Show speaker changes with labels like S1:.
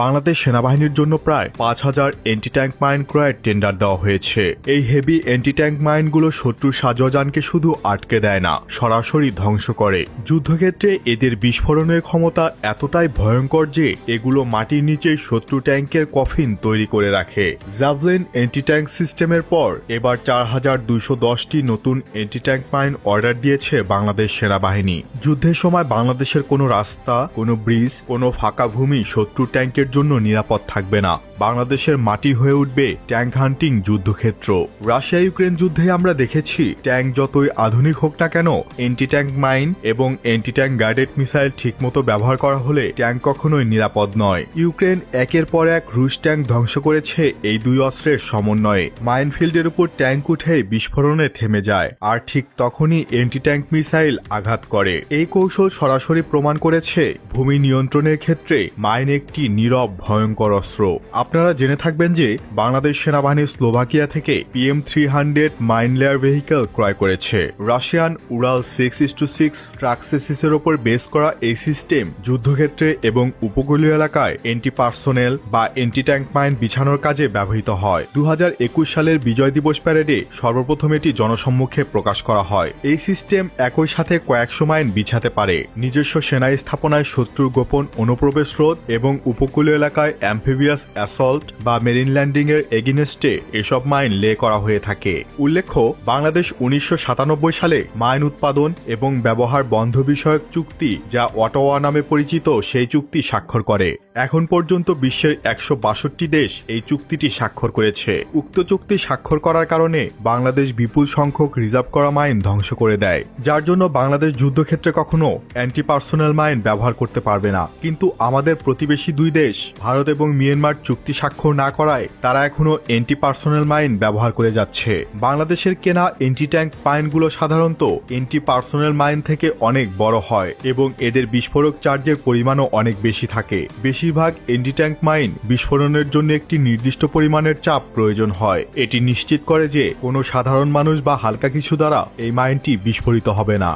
S1: বাংলাদেশ সেনাবাহিনীর জন্য প্রায় ৫,০০০ এন্টি ট্যাঙ্ক মাইন ক্রয়ের টেন্ডার দেওয়া হয়েছে। এই হেভি এন্টি ট্যাঙ্ক মাইনগুলো শত্রুর সাজোয়ানকে শুধু আটকে দেয় না, সরাসরি ধ্বংস করে। যুদ্ধক্ষেত্রে এদের বিস্ফোরণের ক্ষমতা এতটাই ভয়ঙ্কর যে এগুলো মাটির নিচে শত্রু ট্যাঙ্কের কফিন তৈরি করে রাখে। জ্যাভলিন এন্টি ট্যাঙ্ক সিস্টেমের পর এবার ৪,২১০টি নতুন এন্টি ট্যাঙ্ক মাইন অর্ডার দিয়েছে বাংলাদেশ সেনাবাহিনী। যুদ্ধের সময় বাংলাদেশের কোনো রাস্তা, কোনো ব্রিজ, কোনো ফাঁকা ভূমি শত্রু ট্যাঙ্কের জন্য নিরাপদ থাকবে না। বাংলাদেশের মাটি হয়ে উঠবে ট্যাঙ্ক হান্টিং যুদ্ধক্ষেত্র। রাশিয়া ইউক্রেন যুদ্ধে আমরা দেখেছি ট্যাঙ্ক যতই আধুনিক হোক না কেন, এন্টি ট্যাঙ্ক মাইন এবং এন্টি ট্যাঙ্ক গাইডেড মিসাইল ঠিকমতো ব্যবহার করা হলে ট্যাঙ্ক কখনোই নিরাপদ নয়। ইউক্রেন একের পর এক রুশ ট্যাঙ্ক ধ্বংস করেছে এই দুই অস্ত্রের সমন্বয়ে। মাইনফিল্ডের উপর ট্যাঙ্ক উঠে বিস্ফোরণে থেমে যায়, আর ঠিক তখনই এন্টি ট্যাঙ্ক মিসাইল আঘাত করে। এই কৌশল সরাসরি প্রমাণ করেছে ভূমি নিয়ন্ত্রণের ক্ষেত্রে মাইন একটি নীরব ভয়ঙ্কর অস্ত্র। আপনারা জেনে থাকবেন যে বাংলাদেশ সেনাবাহিনী স্লোভাকিয়া থেকে PM-300 মাইন লেয়ার ভেহিকেল ক্রয় করেছে। রাশিয়ান উরাল 6:6 ট্রাক্সেসিসের ওপর বেস করা এই সিস্টেম যুদ্ধক্ষেত্রে এবং উপকূলীয় এলাকায় এন্টি পার্সোনেল বা এন্টি ট্যাঙ্ক মাইন বিছানোর কাজে ব্যবহৃত হয়। 2021 সালের বিজয় দিবস প্যারেডে সর্বপ্রথম এটি জনসম্মুখে প্রকাশ করা হয়। এই সিস্টেম একই সাথে কয়েকশো মাইন বিছাতে পারে। নিজস্ব সেনা স্থাপনায় শত্রুর গোপন অনুপ্রবেশ রোধ এবং উপকূলীয় এলাকায় অ্যাম্ফিবিয়াস অ্যাসল্ট বা মেরিন ল্যান্ডিং এর এগেইনস্টে এসব মাইন লে করা হয়ে থাকে। উল্লেখ্য, বাংলাদেশ 1997 সালে মাইন উৎপাদন এবং ব্যবহার বন্ধ বিষয়ক চুক্তি, যা অটোয়া নামে পরিচিত, সেই চুক্তি স্বাক্ষর করে। এখন পর্যন্ত বিশ্বের 162 দেশ এই চুক্তিটি স্বাক্ষর করেছে। উক্ত চুক্তি স্বাক্ষর করার কারণে বাংলাদেশ বিপুল সংখ্যক রিজার্ভ করা মাইন ধ্বংস করে দেয়, যার জন্য বাংলাদেশ যুদ্ধক্ষেত্রে কখনো অ্যান্টি পার্সোনেল মাইন ব্যবহার করতে পারবে না। কিন্তু আমাদের প্রতিবেশী দুই দেশ ভারত এবং মিয়ানমার চুক্তি স্বাক্ষর না করায় তারা এখনো অ্যান্টি পার্সোনেল মাইন ব্যবহার করে যাচ্ছে। বাংলাদেশের কেনা এন্টি ট্যাঙ্ক মাইনগুলো সাধারণত অ্যান্টি পার্সোনেল মাইন থেকে অনেক বড় হয় এবং এদের বিস্ফোরক চার্জের পরিমাণও অনেক বেশি থাকে। বেশিরভাগ এন্টি ট্যাঙ্ক মাইন বিস্ফোরণের জন্য একটি নির্দিষ্ট পরিমাণের চাপ প্রয়োজন হয়। এটি নিশ্চিত করে যে কোনো সাধারণ মানুষ বা হালকা কিছু দ্বারা এই মাইনটি বিস্ফোরিত হবে না।